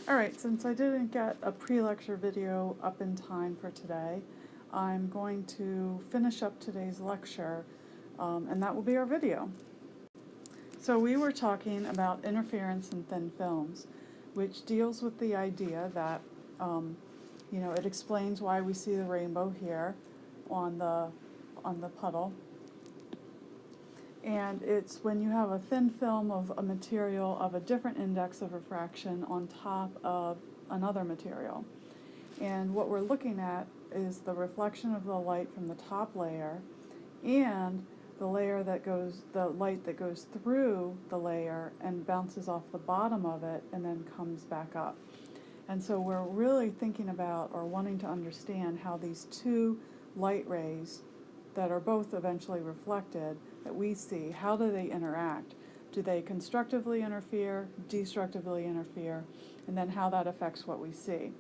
Alright, since I didn't get a pre-lecture video up in time for today, I'm going to finish up today's lecture, and that will be our video. So we were talking about interference in thin films, which deals with the idea that, it explains why we see the rainbow here on the puddle. And it's when you have a thin film of a material of a different index of refraction on top of another material. And what we're looking at is the reflection of the light from the top layer and the light that goes through the layer and bounces off the bottom of it and then comes back up. And so we're really thinking about or wanting to understand how these two light rays that are both eventually reflected that we see, how do they interact? Do they constructively interfere, destructively interfere, and then how that affects what we see?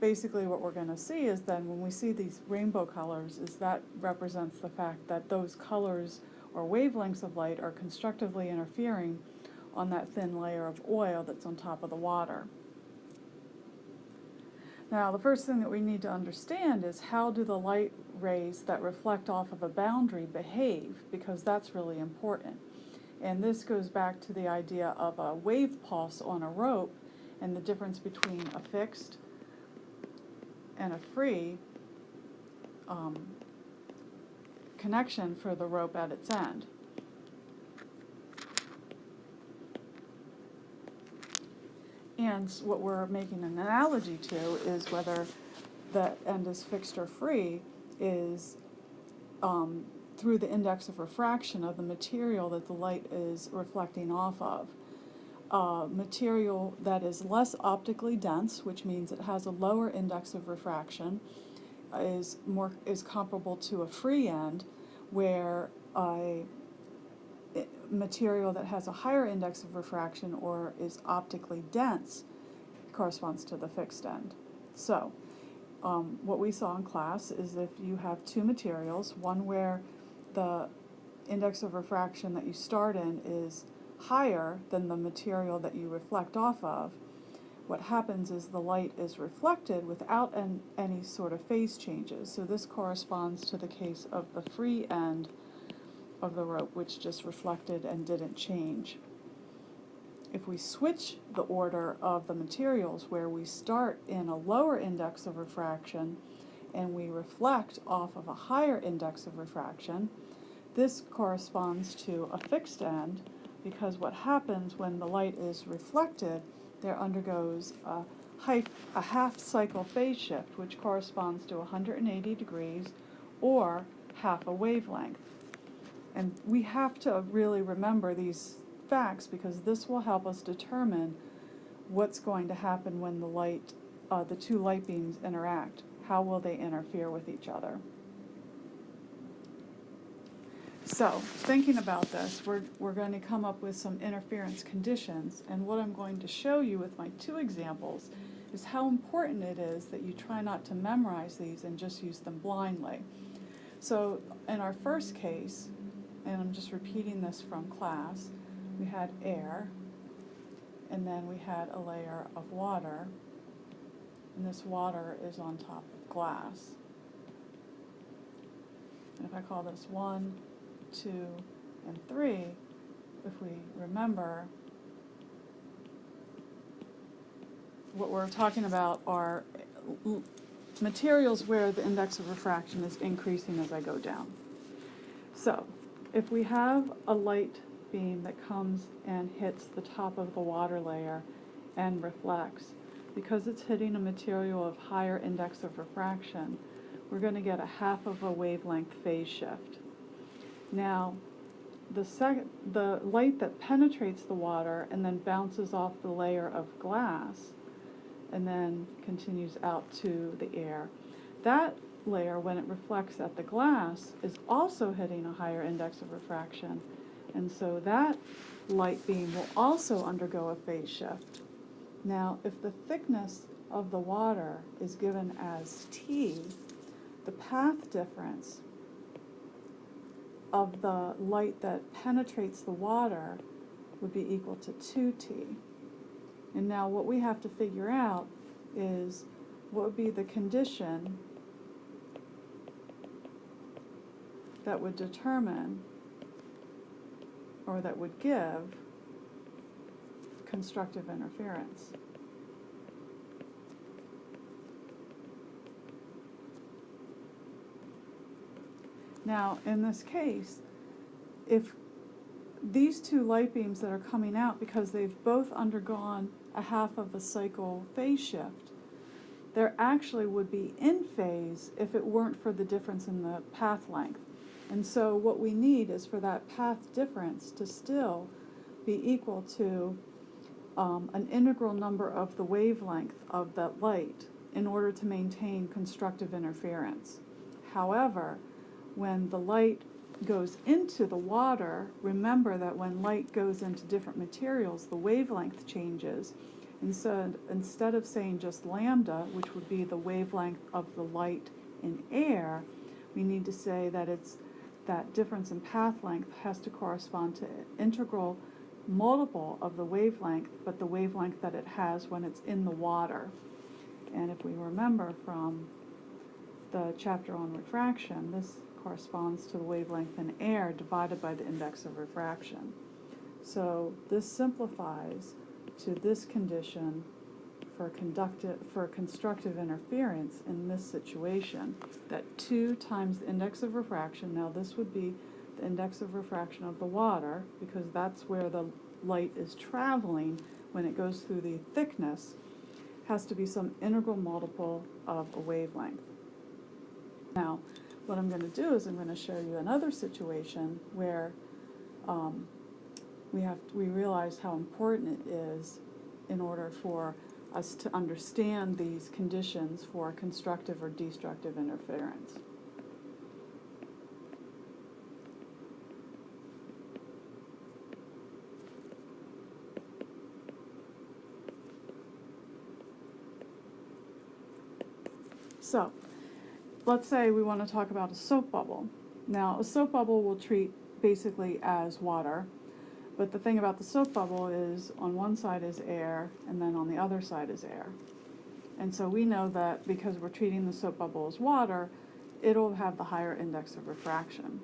Basically what we're going to see is then when we see these rainbow colors is that represents the fact that those colors or wavelengths of light are constructively interfering on that thin layer of oil that's on top of the water. Now, the first thing that we need to understand is how do the light rays that reflect off of a boundary behave, because that's really important. And this goes back to the idea of a wave pulse on a rope and the difference between a fixed and a free connection for the rope at its end. And what we're making an analogy to is whether the end is fixed or free is through the index of refraction of the material that the light is reflecting off of. Material that is less optically dense, which means it has a lower index of refraction, is comparable to a free end, where a material that has a higher index of refraction or is optically dense corresponds to the fixed end. So what we saw in class is if you have two materials, one where the index of refraction that you start in is higher than the material that you reflect off of, what happens is the light is reflected without any sort of phase changes. So this corresponds to the case of the free end of the rope, which just reflected and didn't change. If we switch the order of the materials, where we start in a lower index of refraction and we reflect off of a higher index of refraction, this corresponds to a fixed end, because what happens when the light is reflected, there undergoes a half cycle phase shift, which corresponds to 180 degrees or half a wavelength. And we have to really remember these facts, because this will help us determine what's going to happen when the two light beams interact. How will they interfere with each other? So, thinking about this, we're going to come up with some interference conditions, and what I'm going to show you with my two examples is how important it is that you try not to memorize these and just use them blindly. So, in our first case, and I'm just repeating this from class, we had air, and then we had a layer of water, and this water is on top of glass. And if I call this 1, 2, and 3, if we remember, what we're talking about are materials where the index of refraction is increasing as I go down. So, if we have a light beam that comes and hits the top of the water layer and reflects, because it's hitting a material of higher index of refraction, we're going to get a half of a wavelength phase shift. Now, the light that penetrates the water and then bounces off the layer of glass and then continues out to the air, that layer, when it reflects at the glass, is also hitting a higher index of refraction, and so that light beam will also undergo a phase shift. Now, if the thickness of the water is given as T, the path difference of the light that penetrates the water would be equal to 2T. And now what we have to figure out is what would be the condition that would determine, or that would give, constructive interference. Now, in this case, if these two light beams that are coming out, because they've both undergone a half of a cycle phase shift, there actually would be in phase if it weren't for the difference in the path length. And so what we need is for that path difference to still be equal to an integral number of the wavelength of that light in order to maintain constructive interference. However, when the light goes into the water, remember that when light goes into different materials, the wavelength changes. And so instead of saying just lambda, which would be the wavelength of the light in air, we need to say that it's that difference in path length has to correspond to an integral multiple of the wavelength, but the wavelength that it has when it's in the water. And if we remember from the chapter on refraction, this corresponds to the wavelength in air divided by the index of refraction. So this simplifies to this condition for constructive interference in this situation, that 2 times the index of refraction, now this would be the index of refraction of the water, because that's where the light is traveling when it goes through the thickness, has to be some integral multiple of a wavelength. Now, what I'm going to do is I'm going to show you another situation where we realize how important it is in order for us to understand these conditions for constructive or destructive interference. So, let's say we want to talk about a soap bubble. Now, a soap bubble will treat basically as water, but the thing about the soap bubble is on one side is air, and then on the other side is air. And so we know that because we're treating the soap bubble as water, it'll have the higher index of refraction.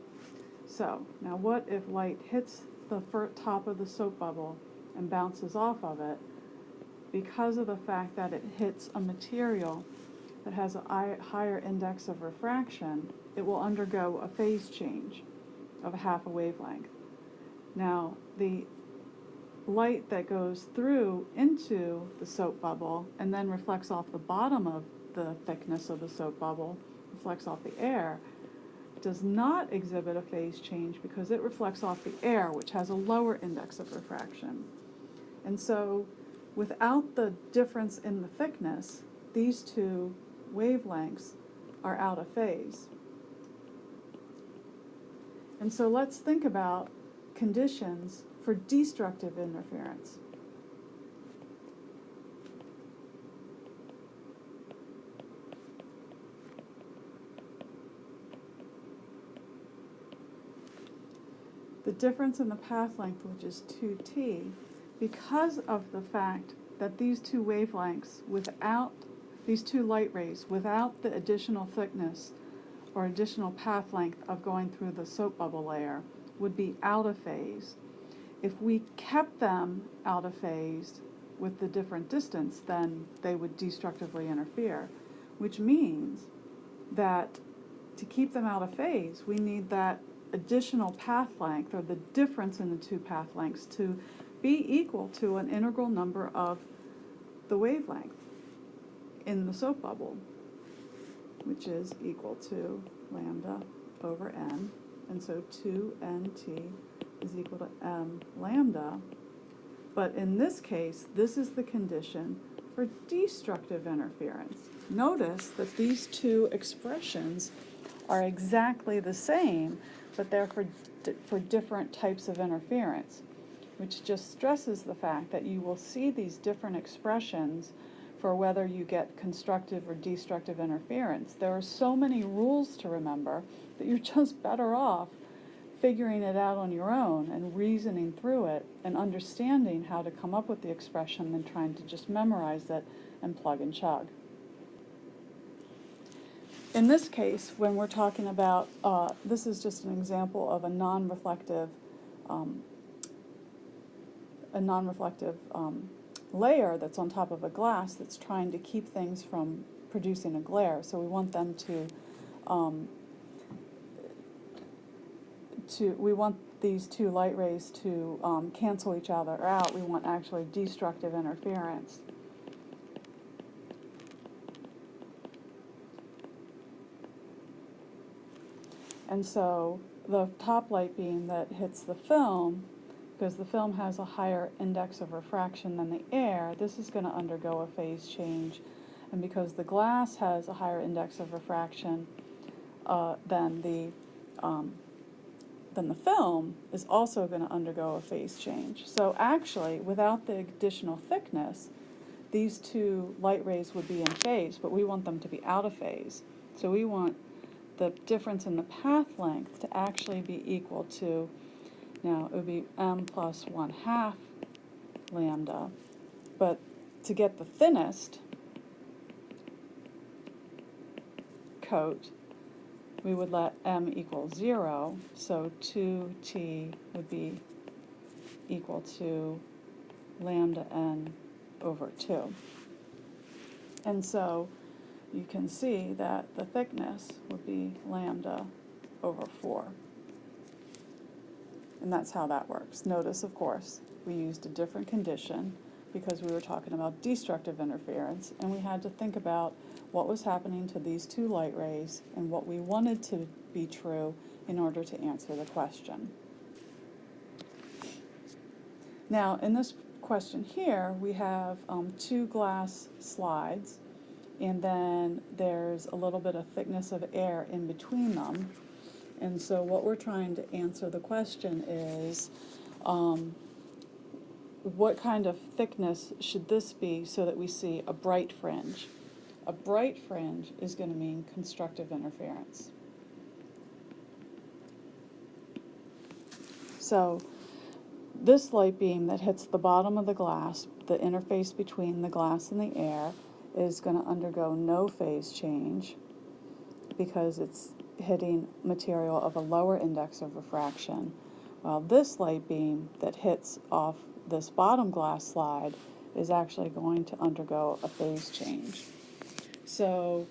So, now what if light hits the top of the soap bubble and bounces off of it? Because of the fact that it hits a material that has a higher index of refraction, it will undergo a phase change of a half a wavelength. Now, the light that goes through into the soap bubble and then reflects off the bottom of the thickness of the soap bubble, reflects off the air, does not exhibit a phase change because it reflects off the air, which has a lower index of refraction. And so, without the difference in the thickness, these two wavelengths are out of phase. And so let's think about conditions for destructive interference. The difference in the path length, which is 2t, because of the fact that these two wavelengths these two light rays without the additional thickness or additional path length of going through the soap bubble layer would be out of phase. If we kept them out of phase with the different distance, then they would destructively interfere, which means that to keep them out of phase, we need that additional path length, or the difference in the two path lengths, to be equal to an integral number of the wavelength in the soap bubble, which is equal to lambda over n, and so 2nt is equal to m lambda. But in this case, this is the condition for destructive interference. Notice that these two expressions are exactly the same, but they're for different types of interference, which just stresses the fact that you will see these different expressions for whether you get constructive or destructive interference. There are so many rules to remember that you're just better off figuring it out on your own and reasoning through it and understanding how to come up with the expression than trying to just memorize it and plug and chug. In this case, when we're talking about, this is just an example of a non-reflective layer that's on top of a glass that's trying to keep things from producing a glare. So we want them we want these two light rays to cancel each other out. We want actually destructive interference. And so the top light beam that hits the film, because the film has a higher index of refraction than the air, this is going to undergo a phase change. And because the glass has a higher index of refraction than the film, is also going to undergo a phase change. So actually, without the additional thickness, these two light rays would be in phase, but we want them to be out of phase. So we want the difference in the path length to actually be equal to, now it would be m plus 1/2 lambda, but to get the thinnest coat, we would let m equal 0, so 2t would be equal to lambda n over 2. And so you can see that the thickness would be lambda over 4. And that's how that works. Notice, of course, we used a different condition because we were talking about destructive interference, and we had to think about what was happening to these two light rays and what we wanted to be true in order to answer the question. Now, in this question here, we have two glass slides, and then there's a little bit of thickness of air in between them. And so what we're trying to answer the question is, what kind of thickness should this be so that we see a bright fringe? A bright fringe is going to mean constructive interference. So this light beam that hits the bottom of the glass, the interface between the glass and the air, is going to undergo no phase change because it's hitting material of a lower index of refraction, while this light beam that hits off this bottom glass slide is actually going to undergo a phase change. So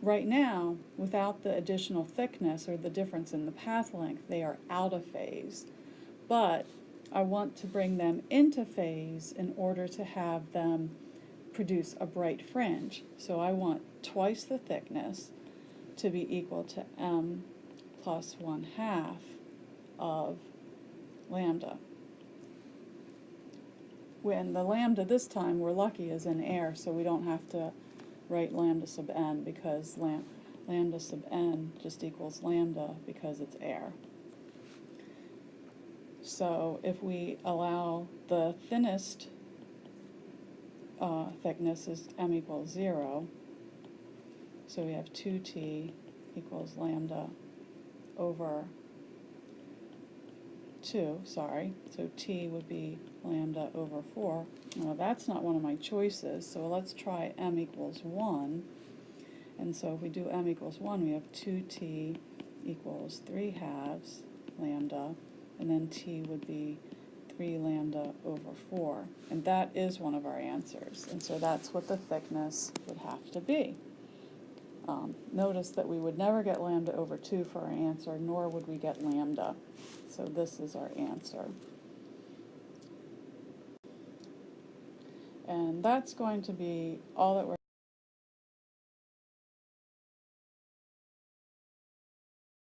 right now, without the additional thickness or the difference in the path length, they are out of phase. But I want to bring them into phase in order to have them produce a bright fringe. So I want twice the thickness to be equal to m plus 1/2 of lambda. When the lambda this time, we're lucky, is in air, so we don't have to write lambda sub n because lambda sub n just equals lambda because it's air. So if we allow the thinnest thickness is m equals 0, so we have 2t equals lambda over 2, so t would be lambda over 4. Now that's not one of my choices, so let's try m equals 1. And so if we do m equals 1, we have 2t equals 3/2 lambda, and then t would be 3 lambda over 4. And that is one of our answers, and so that's what the thickness would have to be. Notice that we would never get lambda over 2 for our answer, nor would we get lambda. So this is our answer. And that's going to be all that we're